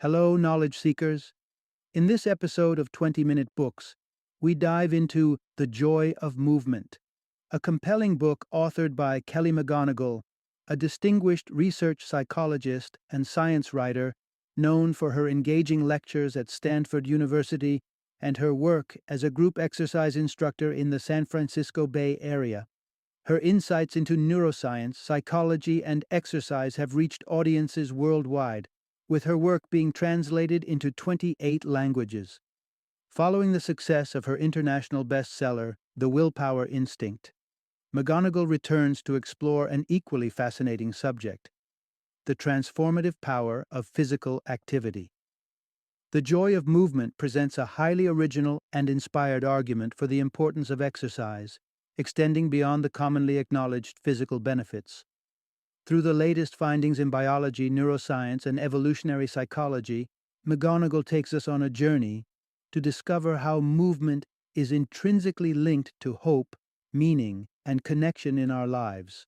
Hello, knowledge seekers. In this episode of 20-Minute Books, we dive into The Joy of Movement, a compelling book authored by Kelly McGonigal, a distinguished research psychologist and science writer known for her engaging lectures at Stanford University and her work as a group exercise instructor in the San Francisco Bay Area. Her insights into neuroscience, psychology, and exercise have reached audiences worldwide, with her work being translated into 28 languages. Following the success of her international bestseller, The Willpower Instinct, McGonigal returns to explore an equally fascinating subject: the transformative power of physical activity. The Joy of Movement presents a highly original and inspired argument for the importance of exercise, extending beyond the commonly acknowledged physical benefits. Through the latest findings in biology, neuroscience, and evolutionary psychology, McGonigal takes us on a journey to discover how movement is intrinsically linked to hope, meaning, and connection in our lives.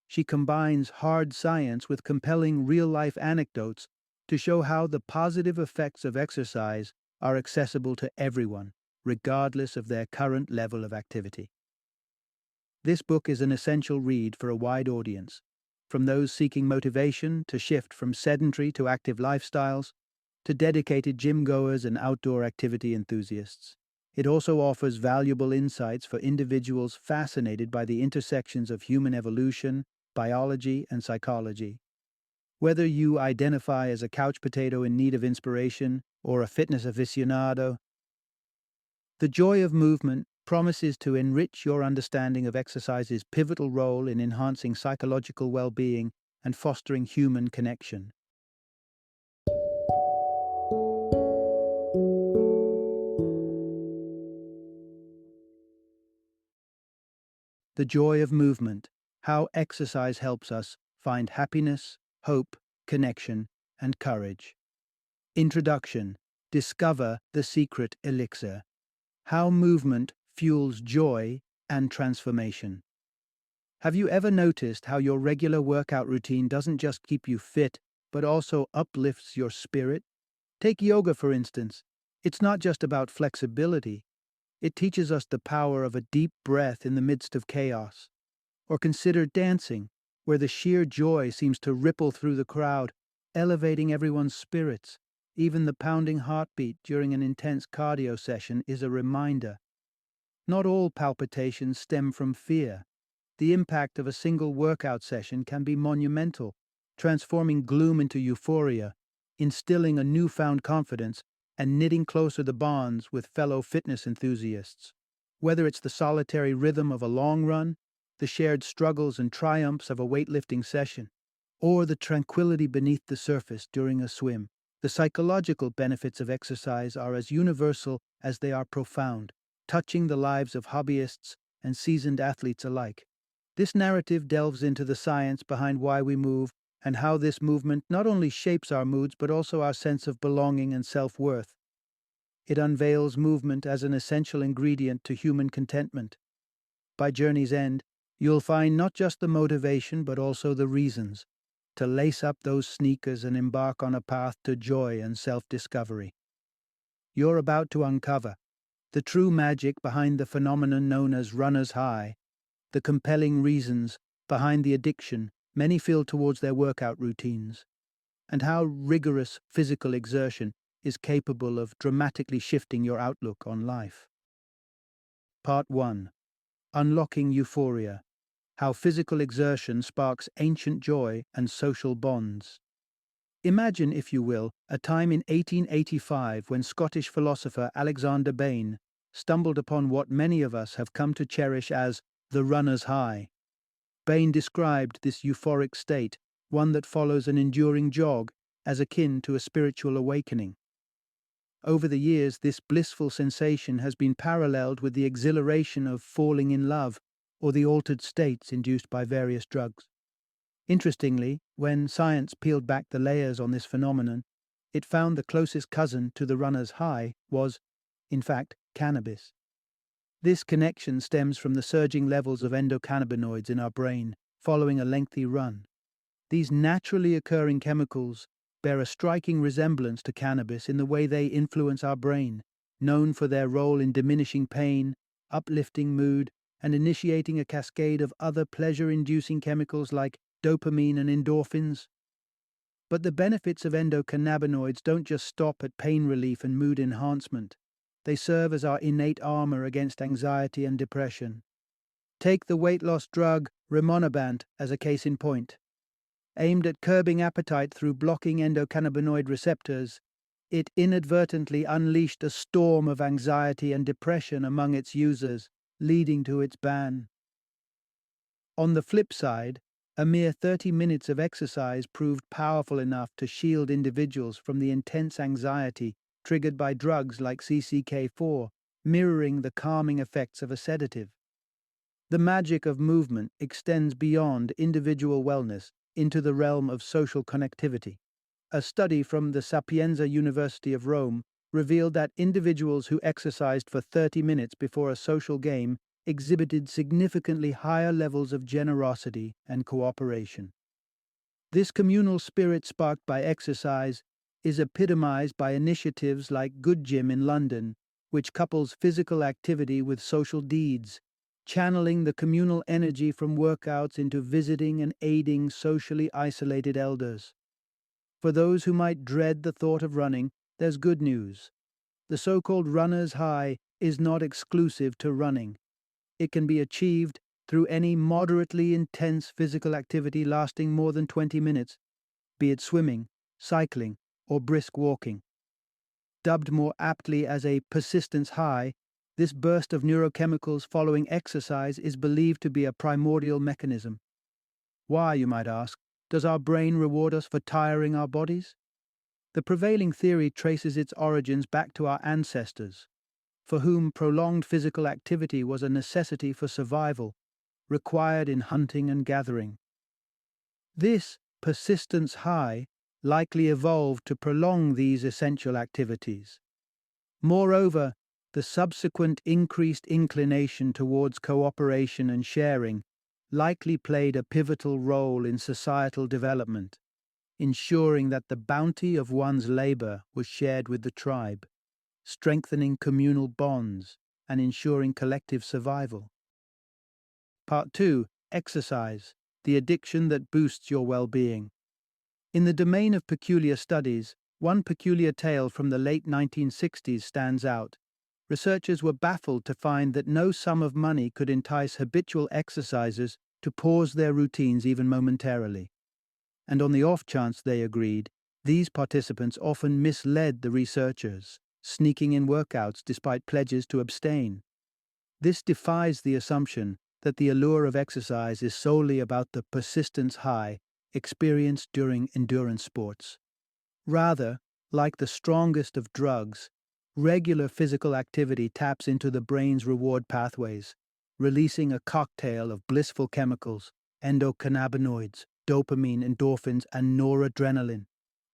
She combines hard science with compelling real-life anecdotes to show how the positive effects of exercise are accessible to everyone, regardless of their current level of activity. This book is an essential read for a wide audience, from those seeking motivation to shift from sedentary to active lifestyles, to dedicated gym goers and outdoor activity enthusiasts. It also offers valuable insights for individuals fascinated by the intersections of human evolution, biology, and psychology. Whether you identify as a couch potato in need of inspiration or a fitness aficionado, The Joy of Movement promises to enrich your understanding of exercise's pivotal role in enhancing psychological well-being and fostering human connection. The Joy of Movement: How Exercise Helps Us Find Happiness, Hope, Connection, and Courage. Introduction. Discover the secret elixir: how movement fuels joy and transformation. Have you ever noticed how your regular workout routine doesn't just keep you fit, but also uplifts your spirit? Take yoga, for instance. It's not just about flexibility. It teaches us the power of a deep breath in the midst of chaos. Or consider dancing, where the sheer joy seems to ripple through the crowd, elevating everyone's spirits. Even the pounding heartbeat during an intense cardio session is a reminder. Not all palpitations stem from fear. The impact of a single workout session can be monumental, transforming gloom into euphoria, instilling a newfound confidence, and knitting closer the bonds with fellow fitness enthusiasts. Whether it's the solitary rhythm of a long run, the shared struggles and triumphs of a weightlifting session, or the tranquility beneath the surface during a swim, the psychological benefits of exercise are as universal as they are profound, touching the lives of hobbyists and seasoned athletes alike. This narrative delves into the science behind why we move and how this movement not only shapes our moods but also our sense of belonging and self-worth. It unveils movement as an essential ingredient to human contentment. By journey's end, you'll find not just the motivation but also the reasons to lace up those sneakers and embark on a path to joy and self-discovery. You're about to uncover the true magic behind the phenomenon known as runner's high, the compelling reasons behind the addiction many feel towards their workout routines, and how rigorous physical exertion is capable of dramatically shifting your outlook on life. Part 1. Unlocking Euphoria: How Physical Exertion Sparks Ancient Joy and Social Bonds. Imagine, if you will, a time in 1885 when Scottish philosopher Alexander Bain stumbled upon what many of us have come to cherish as the runner's high. Bain described this euphoric state, one that follows an enduring jog, as akin to a spiritual awakening. Over the years, this blissful sensation has been paralleled with the exhilaration of falling in love or the altered states induced by various drugs. Interestingly, when science peeled back the layers on this phenomenon, it found the closest cousin to the runner's high was, in fact, cannabis. This connection stems from the surging levels of endocannabinoids in our brain following a lengthy run. These naturally occurring chemicals bear a striking resemblance to cannabis in the way they influence our brain, known for their role in diminishing pain, uplifting mood, and initiating a cascade of other pleasure-inducing chemicals like dopamine and endorphins. But the benefits of endocannabinoids don't just stop at pain relief and mood enhancement. They serve as our innate armor against anxiety and depression. Take the weight loss drug rimonabant as a case in point. Aimed at curbing appetite through blocking endocannabinoid receptors, it inadvertently unleashed a storm of anxiety and depression among its users, leading to its ban. On the flip side, a mere 30 minutes of exercise proved powerful enough to shield individuals from the intense anxiety triggered by drugs like CCK4, mirroring the calming effects of a sedative. The magic of movement extends beyond individual wellness into the realm of social connectivity. A study from the Sapienza University of Rome revealed that individuals who exercised for 30 minutes before a social game exhibited significantly higher levels of generosity and cooperation. This communal spirit sparked by exercise is epitomized by initiatives like Good Gym in London, which couples physical activity with social deeds, channeling the communal energy from workouts into visiting and aiding socially isolated elders. For those who might dread the thought of running, there's good news. The so-called runner's high is not exclusive to running. It can be achieved through any moderately intense physical activity lasting more than 20 minutes, be it swimming, cycling, or brisk walking. Dubbed more aptly as a persistence high, this burst of neurochemicals following exercise is believed to be a primordial mechanism. Why, you might ask, does our brain reward us for tiring our bodies? The prevailing theory traces its origins back to our ancestors, for whom prolonged physical activity was a necessity for survival, required in hunting and gathering. This persistence high likely evolved to prolong these essential activities. Moreover, the subsequent increased inclination towards cooperation and sharing likely played a pivotal role in societal development, ensuring that the bounty of one's labor was shared with the tribe, strengthening communal bonds and ensuring collective survival. Part 2. Exercise, the addiction that boosts your well-being. In the domain of peculiar studies, one peculiar tale from the late 1960s stands out. Researchers were baffled to find that no sum of money could entice habitual exercisers to pause their routines even momentarily. And on the off chance, they agreed, these participants often misled the researchers, sneaking in workouts despite pledges to abstain. This defies the assumption that the allure of exercise is solely about the persistence high experienced during endurance sports. Rather, like the strongest of drugs, regular physical activity taps into the brain's reward pathways, releasing a cocktail of blissful chemicals, endocannabinoids, dopamine, endorphins, and noradrenaline.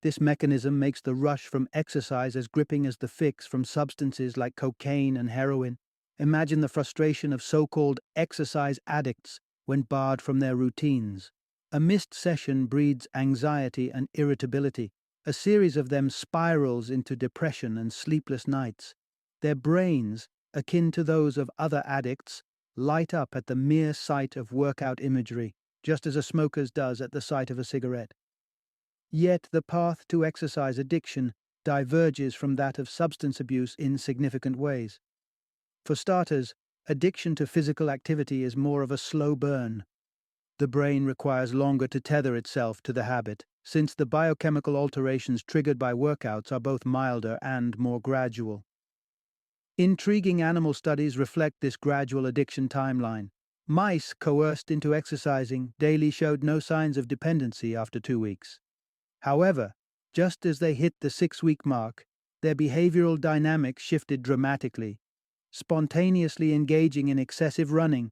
This mechanism makes the rush from exercise as gripping as the fix from substances like cocaine and heroin. Imagine the frustration of so-called exercise addicts when barred from their routines. A missed session breeds anxiety and irritability. A series of them spirals into depression and sleepless nights. Their brains, akin to those of other addicts, light up at the mere sight of workout imagery, just as a smoker's does at the sight of a cigarette. Yet the path to exercise addiction diverges from that of substance abuse in significant ways. For starters, addiction to physical activity is more of a slow burn. The brain requires longer to tether itself to the habit, since the biochemical alterations triggered by workouts are both milder and more gradual. Intriguing animal studies reflect this gradual addiction timeline. Mice coerced into exercising daily showed no signs of dependency after 2 weeks. However, just as they hit the 6-week mark, their behavioral dynamics shifted dramatically, spontaneously engaging in excessive running,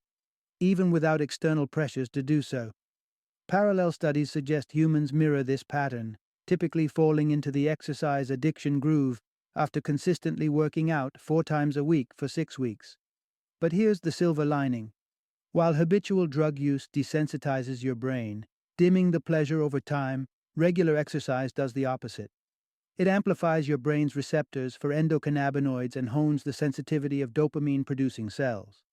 even without external pressures to do so. Parallel studies suggest humans mirror this pattern, typically falling into the exercise addiction groove after consistently working out 4 times a week for 6 weeks. But here's the silver lining. While habitual drug use desensitizes your brain, dimming the pleasure over time, Regular exercise does the opposite. It amplifies your brain's receptors for endocannabinoids and hones the sensitivity of dopamine-producing cells.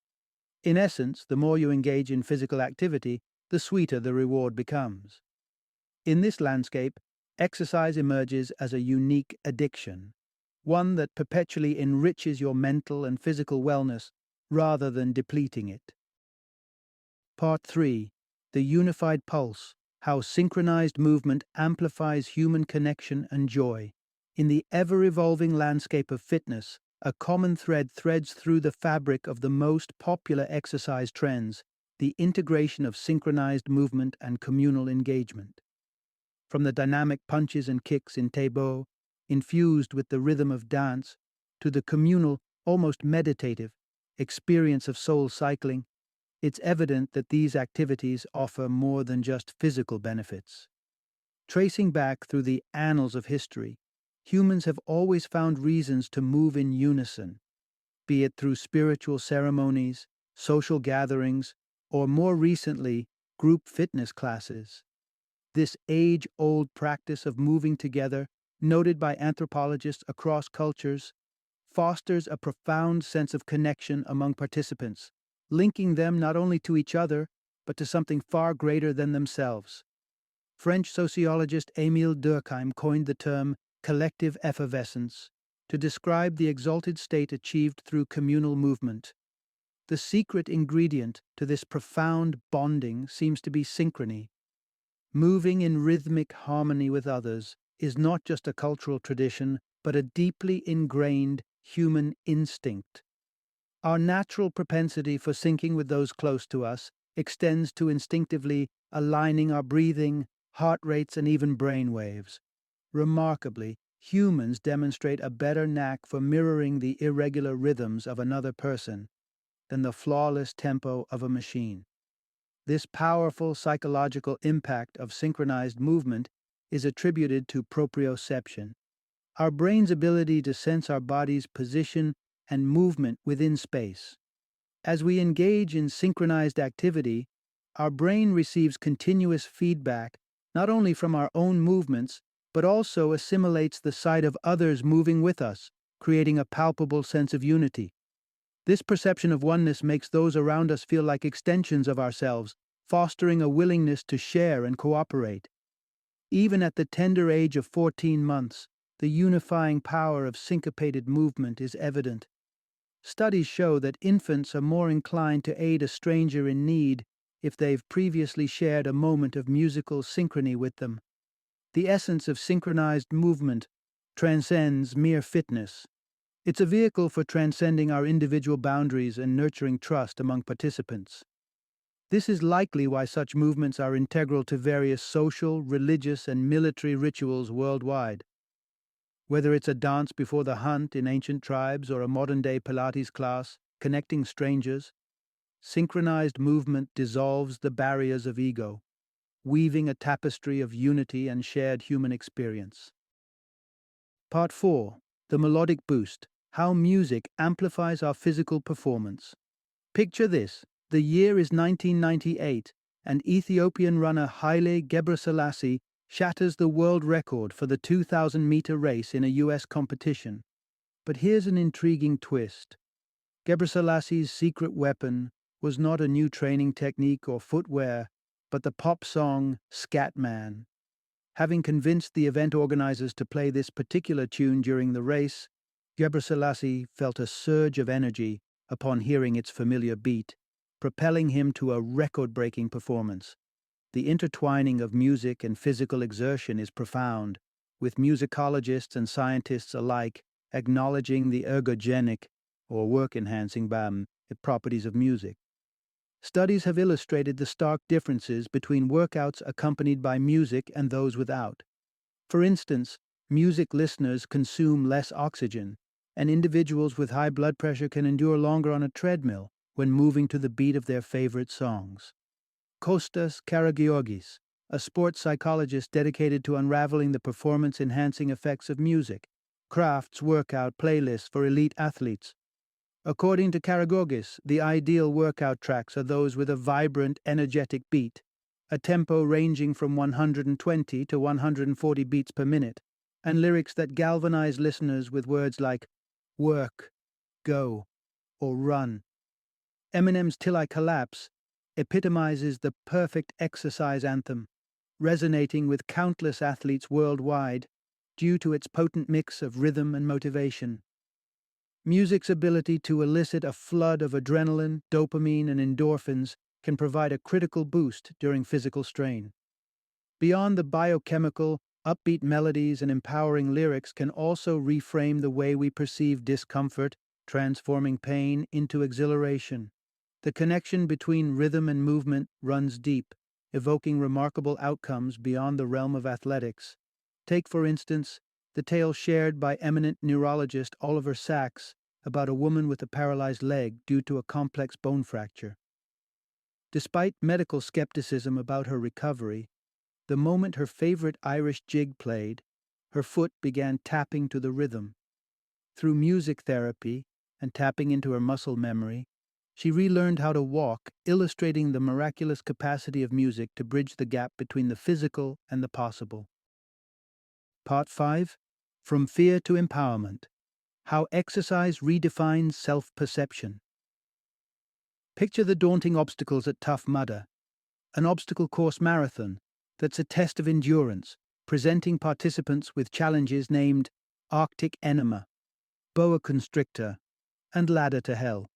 In essence, the more you engage in physical activity, the sweeter the reward becomes. In this landscape, exercise emerges as a unique addiction, one that perpetually enriches your mental and physical wellness rather than depleting it. Part 3. The Unified Pulse: How Synchronized Movement Amplifies Human Connection and Joy. In the ever-evolving landscape of fitness, a common thread threads through the fabric of the most popular exercise trends: the integration of synchronized movement and communal engagement. From the dynamic punches and kicks in Taebo, infused with the rhythm of dance, to the communal, almost meditative, experience of soul cycling, it's evident that these activities offer more than just physical benefits. Tracing back through the annals of history, humans have always found reasons to move in unison, be it through spiritual ceremonies, social gatherings, or more recently, group fitness classes. This age-old practice of moving together, noted by anthropologists across cultures, fosters a profound sense of connection among participants, linking them not only to each other, but to something far greater than themselves. French sociologist Émile Durkheim coined the term collective effervescence to describe the exalted state achieved through communal movement. The secret ingredient to this profound bonding seems to be synchrony. Moving in rhythmic harmony with others is not just a cultural tradition, but a deeply ingrained human instinct. Our natural propensity for syncing with those close to us extends to instinctively aligning our breathing, heart rates, and even brain waves. Remarkably, humans demonstrate a better knack for mirroring the irregular rhythms of another person than the flawless tempo of a machine. This powerful psychological impact of synchronized movement is attributed to proprioception, our brain's ability to sense our body's position and movement within space. As we engage in synchronized activity, our brain receives continuous feedback not only from our own movements, but also assimilates the sight of others moving with us, creating a palpable sense of unity. This perception of oneness makes those around us feel like extensions of ourselves, fostering a willingness to share and cooperate. Even at the tender age of 14 months, the unifying power of syncopated movement is evident. Studies show that infants are more inclined to aid a stranger in need if they've previously shared a moment of musical synchrony with them. The essence of synchronized movement transcends mere fitness. It's a vehicle for transcending our individual boundaries and nurturing trust among participants. This is likely why such movements are integral to various social, religious, and military rituals worldwide. Whether it's a dance before the hunt in ancient tribes or a modern-day Pilates class connecting strangers, synchronized movement dissolves the barriers of ego, weaving a tapestry of unity and shared human experience. Part 4. The Melodic Boost: How Music Amplifies Our Physical Performance. Picture this: the year is 1998, and Ethiopian runner Haile Gebrselassie shatters the world record for the 2,000-meter race in a U.S. competition. But here's an intriguing twist. Gebrselasie's secret weapon was not a new training technique or footwear, but the pop song Scatman. Having convinced the event organizers to play this particular tune during the race, Gebrselassie felt a surge of energy upon hearing its familiar beat, propelling him to a record-breaking performance. The intertwining of music and physical exertion is profound, with musicologists and scientists alike acknowledging the ergogenic, or work-enhancing properties of music. Studies have illustrated the stark differences between workouts accompanied by music and those without. For instance, music listeners consume less oxygen, and individuals with high blood pressure can endure longer on a treadmill when moving to the beat of their favorite songs. Kostas Karagiorgis, a sports psychologist dedicated to unraveling the performance-enhancing effects of music, crafts workout playlists for elite athletes. According to Karagiorgis, the ideal workout tracks are those with a vibrant, energetic beat, a tempo ranging from 120 to 140 beats per minute, and lyrics that galvanize listeners with words like work, go, or run. Eminem's Till I Collapse epitomizes the perfect exercise anthem, resonating with countless athletes worldwide due to its potent mix of rhythm and motivation. Music's ability to elicit a flood of adrenaline, dopamine, and endorphins can provide a critical boost during physical strain. Beyond the biochemical, upbeat melodies and empowering lyrics can also reframe the way we perceive discomfort, transforming pain into exhilaration. The connection between rhythm and movement runs deep, evoking remarkable outcomes beyond the realm of athletics. Take, for instance, the tale shared by eminent neurologist Oliver Sacks about a woman with a paralyzed leg due to a complex bone fracture. Despite medical skepticism about her recovery, the moment her favorite Irish jig played, her foot began tapping to the rhythm. Through music therapy and tapping into her muscle memory, she relearned how to walk, illustrating the miraculous capacity of music to bridge the gap between the physical and the possible. Part 5. From Fear to Empowerment. How Exercise Redefines Self-Perception. Picture the daunting obstacles at Tough Mudder, an obstacle course marathon that's a test of endurance, presenting participants with challenges named Arctic Enema, Boa Constrictor, and Ladder to Hell.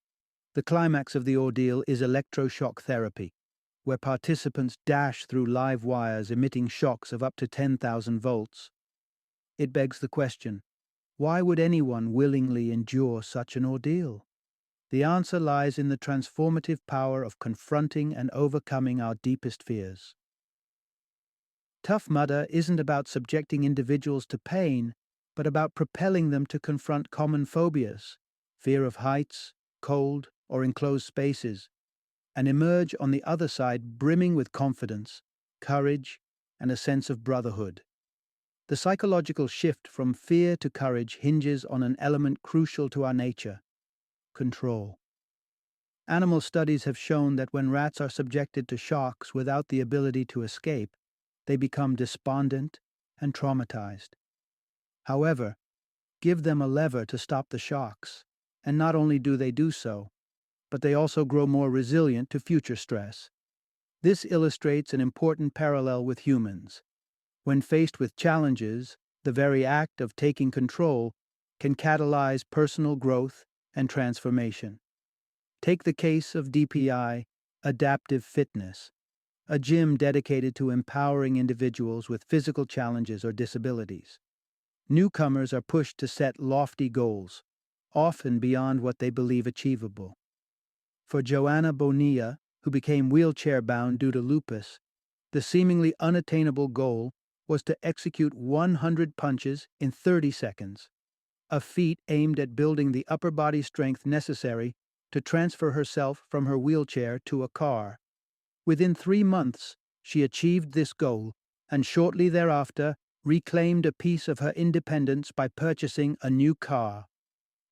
The climax of the ordeal is electroshock therapy, where participants dash through live wires emitting shocks of up to 10,000 volts. It begs the question, why would anyone willingly endure such an ordeal? The answer lies in the transformative power of confronting and overcoming our deepest fears. Tough Mudder isn't about subjecting individuals to pain, but about propelling them to confront common phobias, fear of heights, cold, or enclosed spaces, and emerge on the other side brimming with confidence, courage, and a sense of brotherhood. The psychological shift from fear to courage hinges on an element crucial to our nature: control. Animal studies have shown that when rats are subjected to shocks without the ability to escape, they become despondent and traumatized. However, give them a lever to stop the shocks, and not only do they do so, but they also grow more resilient to future stress. This illustrates an important parallel with humans. When faced with challenges, the very act of taking control can catalyze personal growth and transformation. Take the case of DPI, Adaptive Fitness, a gym dedicated to empowering individuals with physical challenges or disabilities. Newcomers are pushed to set lofty goals, often beyond what they believe achievable. For Joanna Bonilla, who became wheelchair-bound due to lupus, the seemingly unattainable goal was to execute 100 punches in 30 seconds, a feat aimed at building the upper body strength necessary to transfer herself from her wheelchair to a car. Within 3 months, she achieved this goal, and shortly thereafter reclaimed a piece of her independence by purchasing a new car.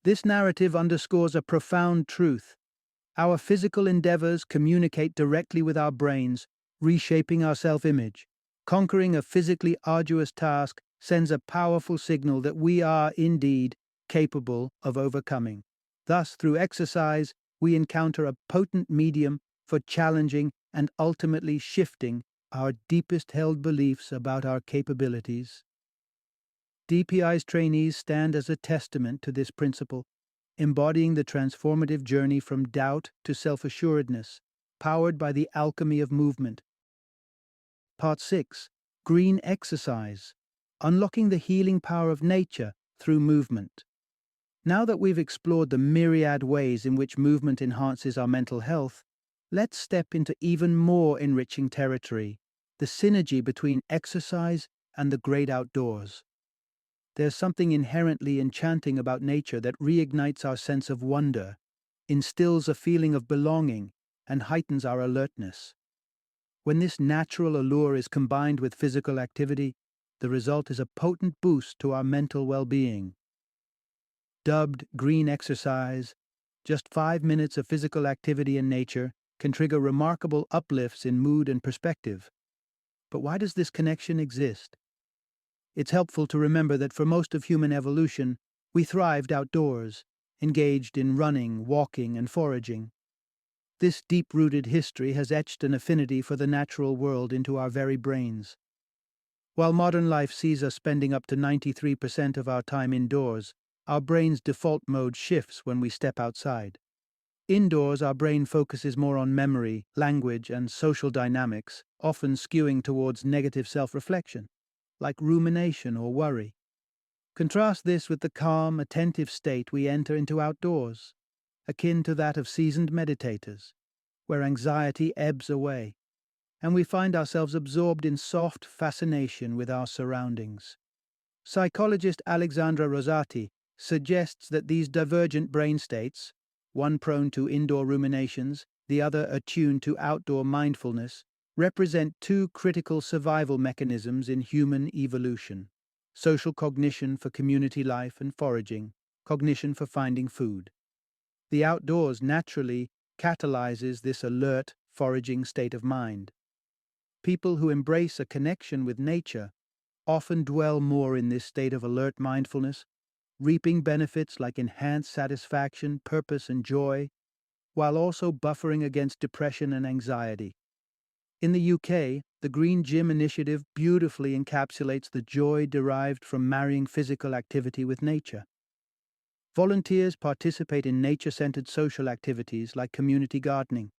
This narrative underscores a profound truth. Our physical endeavors communicate directly with our brains, reshaping our self-image. Conquering a physically arduous task sends a powerful signal that we are, indeed, capable of overcoming. Thus, through exercise, we encounter a potent medium for challenging and ultimately shifting our deepest held beliefs about our capabilities. DPI's trainees stand as a testament to this principle, embodying the transformative journey from doubt to self-assuredness, powered by the alchemy of movement. Part 6. Green Exercise. Unlocking the healing power of nature through movement. Now that we've explored the myriad ways in which movement enhances our mental health, let's step into even more enriching territory: the synergy between exercise and the great outdoors. There's something inherently enchanting about nature that reignites our sense of wonder, instills a feeling of belonging, and heightens our alertness. When this natural allure is combined with physical activity, the result is a potent boost to our mental well-being. Dubbed green exercise, just 5 minutes of physical activity in nature can trigger remarkable uplifts in mood and perspective. But why does this connection exist? It's helpful to remember that for most of human evolution, we thrived outdoors, engaged in running, walking, and foraging. This deep-rooted history has etched an affinity for the natural world into our very brains. While modern life sees us spending up to 93% of our time indoors, our brain's default mode shifts when we step outside. Indoors, our brain focuses more on memory, language, and social dynamics, often skewing towards negative self-reflection, like rumination or worry. Contrast this with the calm, attentive state we enter into outdoors, akin to that of seasoned meditators, where anxiety ebbs away, and we find ourselves absorbed in soft fascination with our surroundings. Psychologist Alexandra Rosati suggests that these divergent brain states, one prone to indoor ruminations, the other attuned to outdoor mindfulness, represent two critical survival mechanisms in human evolution: social cognition for community life and foraging, cognition for finding food. The outdoors naturally catalyzes this alert, foraging state of mind. People who embrace a connection with nature often dwell more in this state of alert mindfulness, reaping benefits like enhanced satisfaction, purpose, and joy, while also buffering against depression and anxiety. In the UK, the Green Gym initiative beautifully encapsulates the joy derived from marrying physical activity with nature. Volunteers participate in nature-centered social activities like community gardening.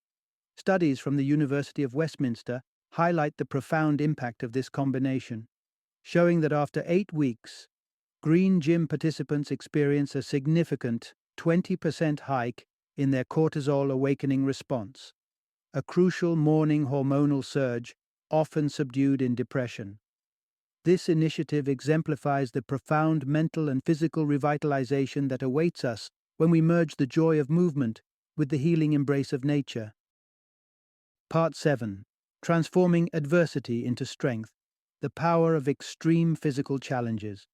Studies from the University of Westminster highlight the profound impact of this combination, showing that after 8 weeks, Green Gym participants experience a significant 20% hike in their cortisol awakening response, a crucial morning hormonal surge often subdued in depression. This initiative exemplifies the profound mental and physical revitalization that awaits us when we merge the joy of movement with the healing embrace of nature. Part 7. Transforming Adversity into Strength: The Power of Extreme Physical Challenges.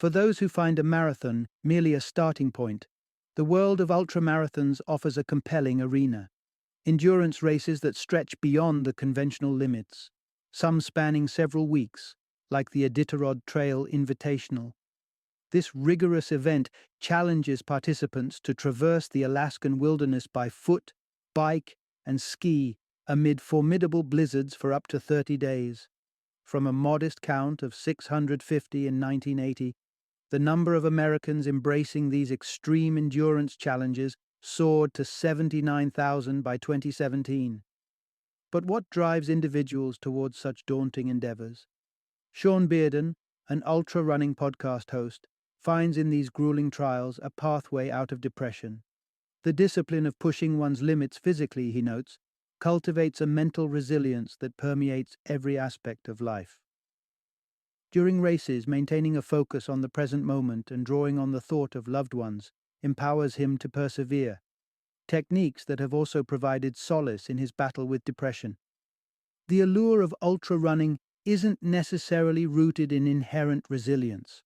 For those who find a marathon merely a starting point, the world of ultramarathons offers a compelling arena. Endurance races that stretch beyond the conventional limits, some spanning several weeks, like the Iditarod Trail Invitational. This rigorous event challenges participants to traverse the Alaskan wilderness by foot, bike, and ski amid formidable blizzards for up to 30 days. From a modest count of 650 in 1980, the number of Americans embracing these extreme endurance challenges soared to 79,000 by 2017. But what drives individuals towards such daunting endeavors? Sean Bearden, an ultra-running podcast host, finds in these grueling trials a pathway out of depression. The discipline of pushing one's limits physically, he notes, cultivates a mental resilience that permeates every aspect of life. During races, maintaining a focus on the present moment and drawing on the thought of loved ones empowers him to persevere, techniques that have also provided solace in his battle with depression. The allure of ultra-running isn't necessarily rooted in inherent resilience.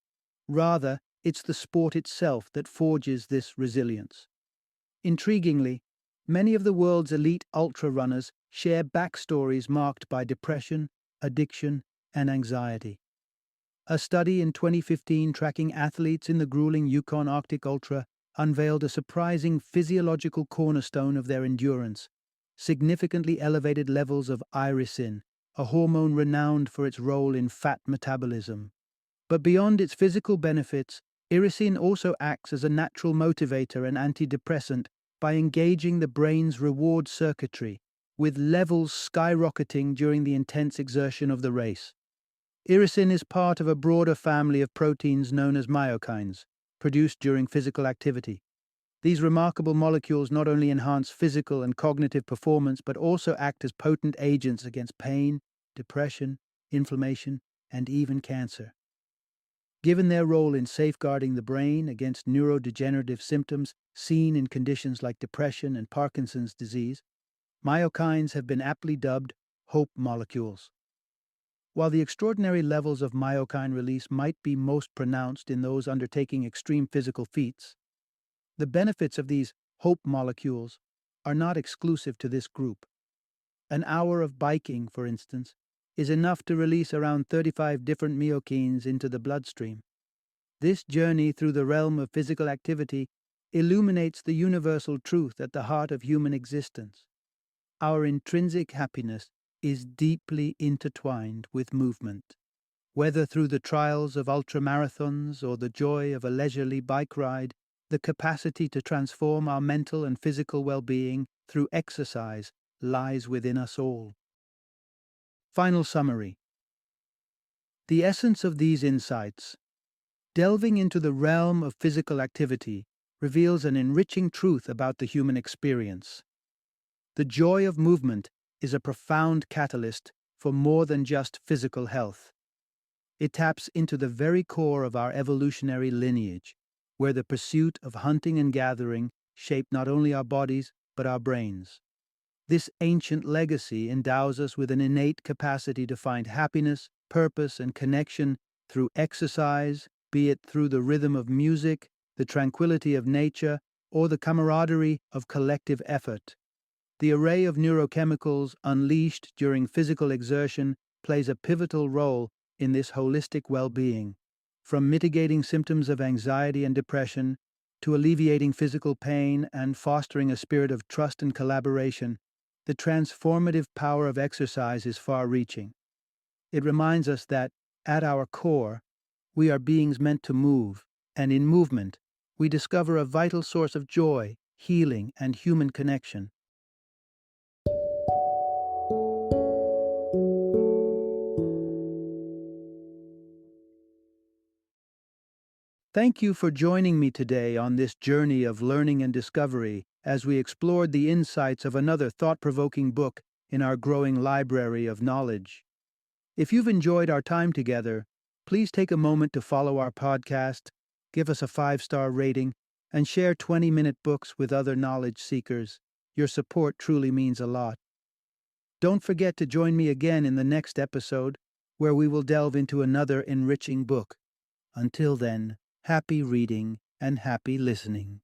Rather, it's the sport itself that forges this resilience. Intriguingly, many of the world's elite ultra-runners share backstories marked by depression, addiction, and anxiety. A study in 2015 tracking athletes in the grueling Yukon Arctic Ultra unveiled a surprising physiological cornerstone of their endurance: significantly elevated levels of irisin, a hormone renowned for its role in fat metabolism. But beyond its physical benefits, irisin also acts as a natural motivator and antidepressant by engaging the brain's reward circuitry, with levels skyrocketing during the intense exertion of the race. Irisin is part of a broader family of proteins known as myokines, produced during physical activity. These remarkable molecules not only enhance physical and cognitive performance but also act as potent agents against pain, depression, inflammation, and even cancer. Given their role in safeguarding the brain against neurodegenerative symptoms seen in conditions like depression and Parkinson's disease, myokines have been aptly dubbed hope molecules. While the extraordinary levels of myokine release might be most pronounced in those undertaking extreme physical feats, the benefits of these hope molecules are not exclusive to this group. An hour of biking, for instance, is enough to release around 35 different myokines into the bloodstream. This journey through the realm of physical activity illuminates the universal truth at the heart of human existence. Our intrinsic happiness is deeply intertwined with movement. Whether through the trials of ultramarathons or the joy of a leisurely bike ride, the capacity to transform our mental and physical well-being through exercise lies within us all. Final summary. The essence of these insights, delving into the realm of physical activity, reveals an enriching truth about the human experience. The joy of movement is a profound catalyst for more than just physical health. It taps into the very core of our evolutionary lineage, where the pursuit of hunting and gathering shaped not only our bodies but our brains. This ancient legacy endows us with an innate capacity to find happiness, purpose, and connection through exercise, be it through the rhythm of music, the tranquility of nature, or the camaraderie of collective effort. The array of neurochemicals unleashed during physical exertion plays a pivotal role in this holistic well-being, from mitigating symptoms of anxiety and depression to alleviating physical pain and fostering a spirit of trust and collaboration. The transformative power of exercise is far-reaching. It reminds us that, at our core, we are beings meant to move, and in movement, we discover a vital source of joy, healing, and human connection. Thank you for joining me today on this journey of learning and discovery as we explored the insights of another thought-provoking book in our growing library of knowledge. If you've enjoyed our time together, please take a moment to follow our podcast, give us a 5-star rating, and share 20-minute books with other knowledge seekers. Your support truly means a lot. Don't forget to join me again in the next episode, where we will delve into another enriching book. Until then, happy reading and happy listening.